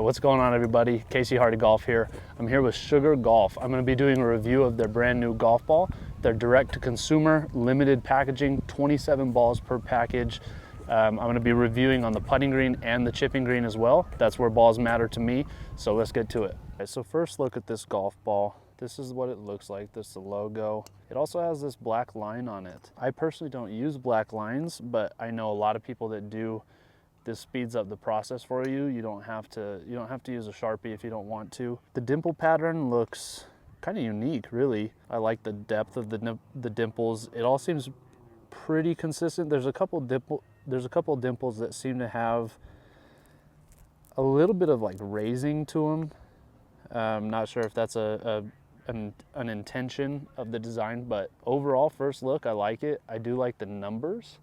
what's going on, everybody? Casey Harty Golf here. I'm here with Sugar Golf. I'm going to be doing a review of their brand new golf ball. They're direct to consumer, limited packaging, 27 balls per package. I'm going to be reviewing on the putting green and the chipping green as well. That's where balls matter to me. So let's get to it. Okay, so first look at this golf ball. This is what it looks like. This is the logo. It also has this black line on it. I personally don't use black lines, but I know a lot of people that do. This speeds up the process for you. You don't have to use a Sharpie if you don't want to. The dimple pattern looks kind of unique, really. I like the depth of the dimples. It all seems pretty consistent. There's a couple dimples that seem to have a little bit of like raising to them. I'm not sure if that's an intention of the design, but overall, first look, I like it. I do like the numbers.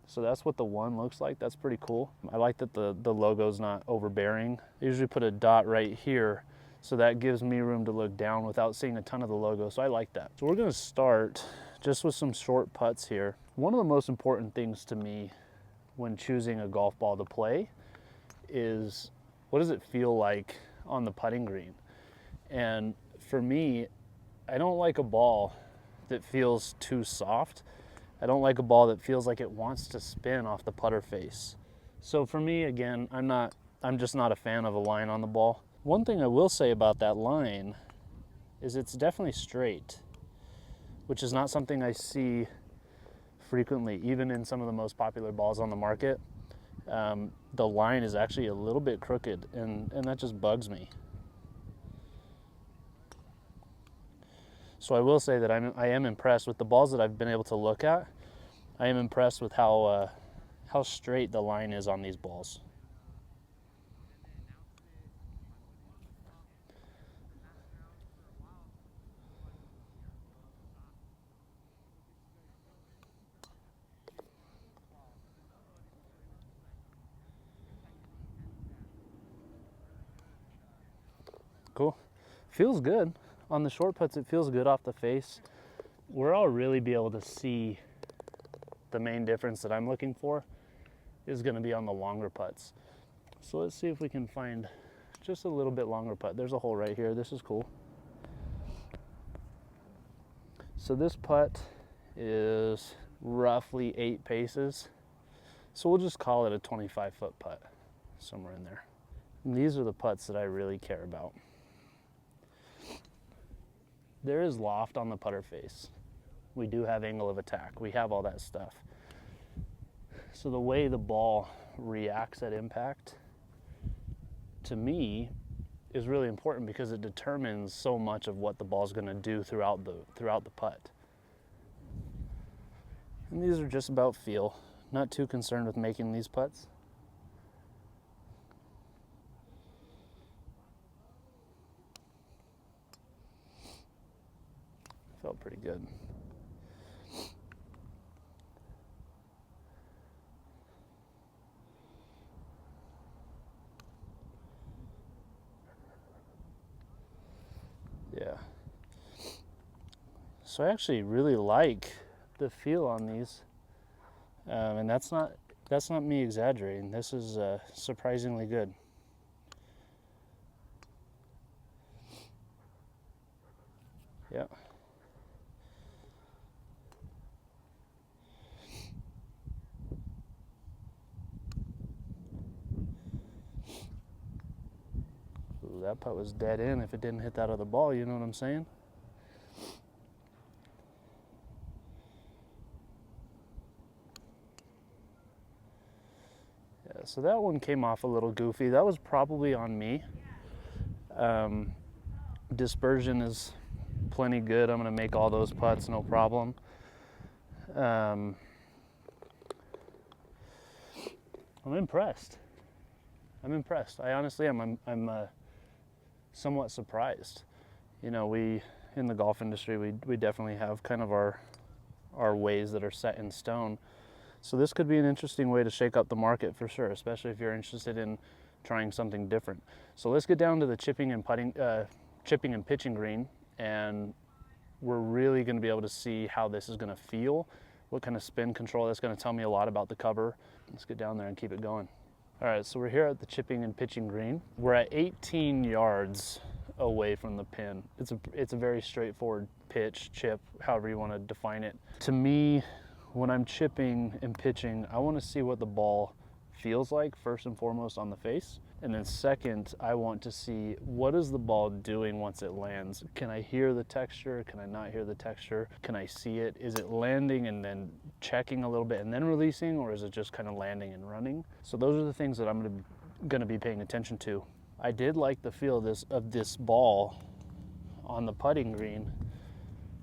So that's what the one looks like. That's pretty cool. I like that the logo's not overbearing. I usually put a dot right here, so that gives me room to look down without seeing a ton of the logo, so I like that. So we're gonna start just with some short putts here. One of the most important things to me when choosing a golf ball to play is, what does it feel like on the putting green? And for me, I don't like a ball that feels too soft. I don't like a ball that feels like it wants to spin off the putter face. So for me, again, I'm just not a fan of a line on the ball. One thing I will say about that line is it's definitely straight, which is not something I see frequently, even in some of the most popular balls on the market. The line is actually a little bit crooked, and that just bugs me. So I will say that I am impressed with the balls that I've been able to look at. I am impressed with how straight the line is on these balls. Cool. Feels good. On the short putts, it feels good off the face. Where I'll really be able to see the main difference that I'm looking for is going to be on the longer putts. So let's see if we can find just a little bit longer putt. There's a hole right here. This is cool. So this putt is roughly 8 paces. So we'll just call it a 25-foot putt, somewhere in there. And these are the putts that I really care about. There is loft on the putter face. We do have angle of attack. We have all that stuff. So the way the ball reacts at impact, to me, is really important because it determines so much of what the ball's going to do throughout the putt. And these are just about feel. Not too concerned with making these putts. Felt pretty good. Yeah. So I actually really like the feel on these, and that's not me exaggerating. This is surprisingly good. Yeah. Ooh, that putt was dead in if it didn't hit that other ball, you know what I'm saying? Yeah, so that one came off a little goofy. That was probably on me. Dispersion is plenty good. I'm going to make all those putts, no problem. I'm impressed. I honestly am. I'm somewhat surprised. You know, we in the golf industry, we definitely have kind of our ways that are set in stone. So this could be an interesting way to shake up the market for sure, especially if you're interested in trying something different. So let's get down to the chipping and pitching green, and we're really going to be able to see how this is going to feel, what kind of spin control. That's going to tell me a lot about the cover. Let's get down there and keep it going. All right, so we're here at the chipping and pitching green. We're at 18 yards away from the pin. It's a very straightforward pitch, chip, however you want to define it. To me, when I'm chipping and pitching, I want to see what the ball feels like first and foremost on the face. And then second, I want to see what is the ball doing once it lands. Can I hear the texture? Can I not hear the texture? Can I see it? Is it landing and then checking a little bit and then releasing, or is it just kind of landing and running? So those are the things that I'm going to be paying attention to. I did like the feel of this ball on the putting green,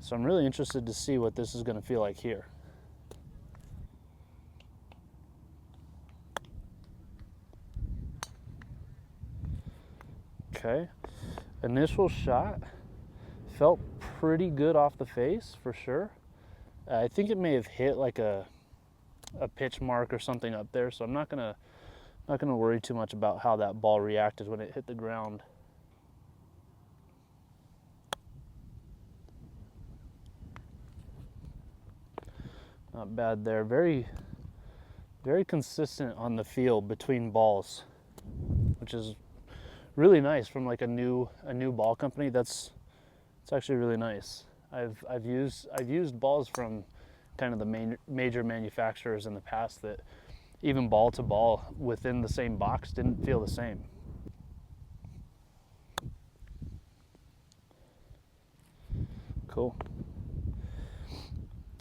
so I'm really interested to see what this is going to feel like here. Okay, initial shot felt pretty good off the face for sure. I think it may have hit like a pitch mark or something up there, so I'm not gonna worry too much about how that ball reacted when it hit the ground. Not bad there. Very, very consistent on the feel between balls, which is really nice from like a new ball company. It's actually really nice. I've used balls from kind of the major manufacturers in the past that even ball to ball within the same box didn't feel the same. Cool.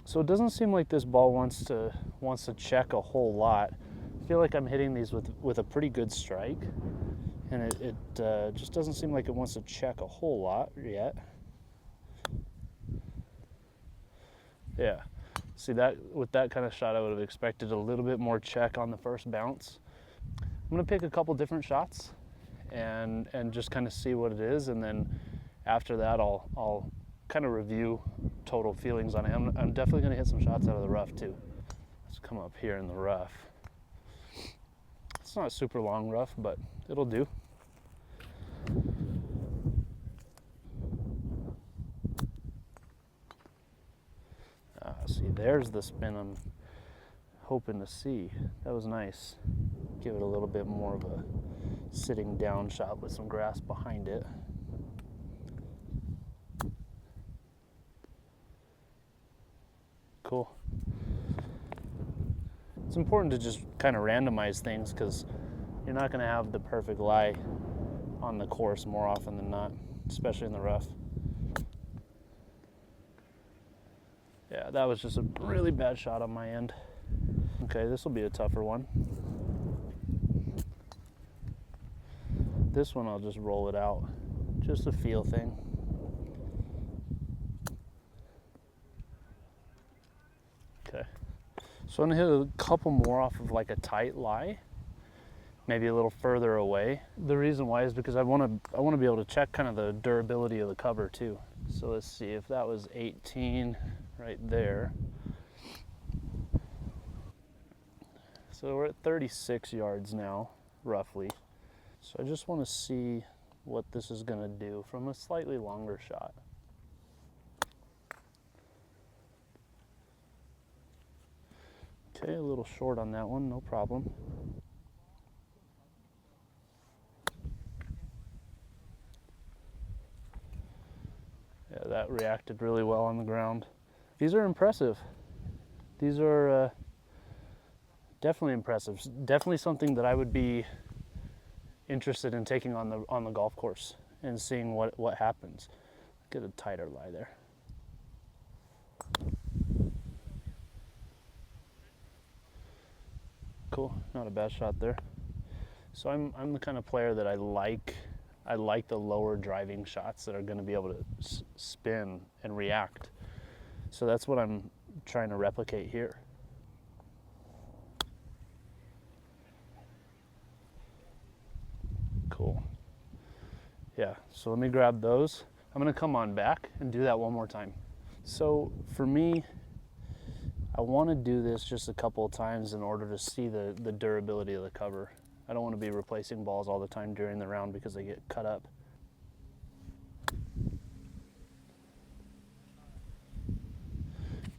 So it doesn't seem like this ball wants to check a whole lot. I feel like I'm hitting these with a pretty good strike, and it just doesn't seem like it wants to check a whole lot yet. Yeah, see that with that kind of shot, I would have expected a little bit more check on the first bounce. I'm gonna pick a couple different shots and just kind of see what it is, and then after that I'll kind of review total feelings on it. I'm definitely gonna hit some shots out of the rough too. Let's come up here in the rough. It's not a super long rough, but it'll do. See, there's the spin I'm hoping to see. That was nice. Give it a little bit more of a sitting down shot with some grass behind it. Cool. It's important to just kind of randomize things because you're not going to have the perfect lie on the course more often than not, especially in the rough. Yeah, that was just a really bad shot on my end. Okay, this will be a tougher one. This one I'll just roll it out. Just a feel thing. Okay. So I'm gonna hit a couple more off of like a tight lie, maybe a little further away. The reason why is because I want to be able to check kind of the durability of the cover too. So let's see if that was 18 right there. So we're at 36 yards now, roughly. So I just want to see what this is going to do from a slightly longer shot. Okay, a little short on that one, no problem. Yeah, that reacted really well on the ground. These are impressive. These are definitely impressive. Definitely something that I would be interested in taking on the golf course and seeing what happens. Get a tighter lie there. Cool, not a bad shot there. So I'm the kind of player that I like the lower driving shots that are going to be able to spin and react. So that's what I'm trying to replicate here. Cool. Yeah, so let me grab those. I'm going to come on back and do that one more time. So for me, I want to do this just a couple of times in order to see the durability of the cover. I don't want to be replacing balls all the time during the round because they get cut up.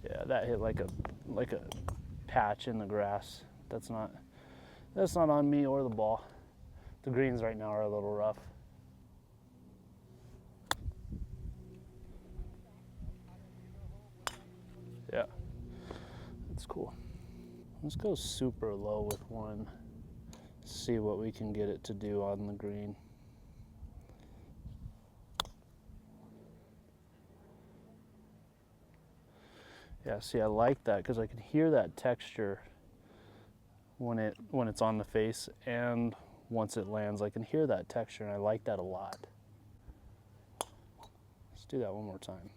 Yeah, that hit like a patch in the grass. That's not That's not on me or the ball. The greens right now are a little rough. Yeah, that's cool. Let's go super low with one. See what we can get it to do on the green. Yeah, see, I like that because I can hear that texture when it's on the face, and once it lands, I can hear that texture, and I like that a lot. Let's do that one more time.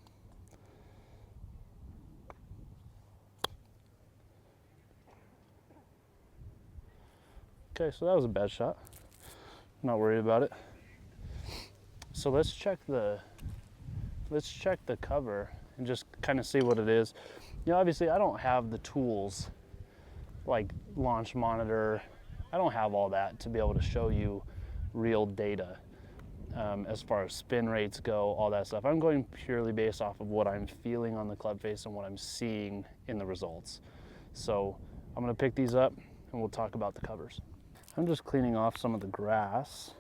Okay, so that was a bad shot. Not worried about it. So let's check the cover and just kind of see what it is. You know, obviously I don't have the tools like launch monitor. I don't have all that to be able to show you real data as far as spin rates go, all that stuff. I'm going purely based off of what I'm feeling on the club face and what I'm seeing in the results. So I'm gonna pick these up and we'll talk about the covers. I'm just cleaning off some of the grass.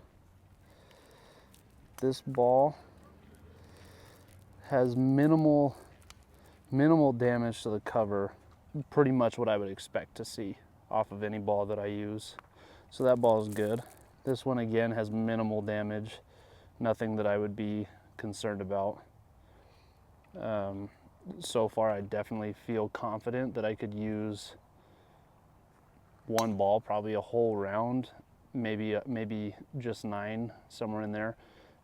This ball has minimal damage to the cover, pretty much what I would expect to see off of any ball that I use. So that ball is good. This one again has minimal damage, nothing that I would be concerned about. So far I definitely feel confident that I could use one ball, probably a whole round, maybe just 9, somewhere in there.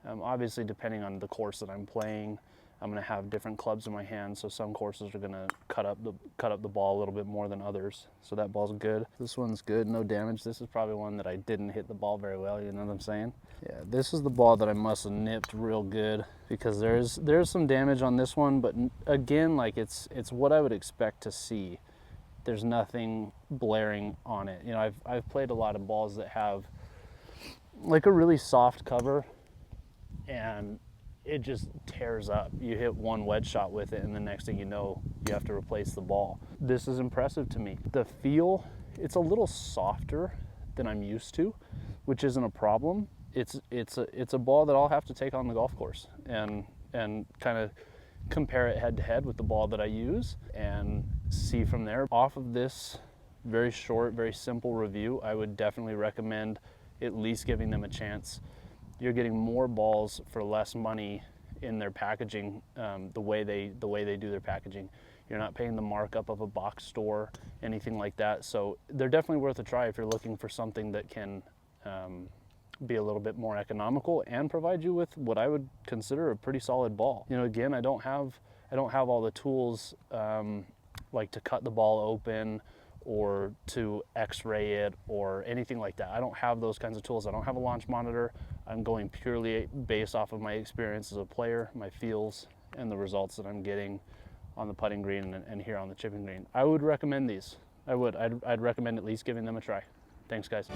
Obviously depending on the course that I'm playing, I'm going to have different clubs in my hand, so some courses are going to cut up the ball a little bit more than others. So that ball's good. This one's good, no damage. This is probably one that I didn't hit the ball very well, you know what I'm saying? Yeah, this is the ball that I must have nipped real good, because there's some damage on this one, but again, like it's what I would expect to see. There's nothing blaring on it. You know, I've played a lot of balls that have like a really soft cover, and it just tears up. You hit one wedge shot with it, and the next thing you know, you have to replace the ball. This is impressive to me. The feel, it's a little softer than I'm used to, which isn't a problem. It's a ball that I'll have to take on the golf course and kind of compare it head to head with the ball that I use and see from there. Off of this very short, very simple review, I would definitely recommend at least giving them a chance. You're getting more balls for less money in their packaging, the way they do their packaging. You're not paying the markup of a box store, anything like that. So they're definitely worth a try if you're looking for something that can be a little bit more economical and provide you with what I would consider a pretty solid ball. You know, again, I don't have all the tools like to cut the ball open or to x-ray it or anything like that. I don't have those kinds of tools. I don't have a launch monitor. I'm going purely based off of my experience as a player, my feels, and the results that I'm getting on the putting green and here on the chipping green. I would recommend these. I'd recommend at least giving them a try. Thanks, guys.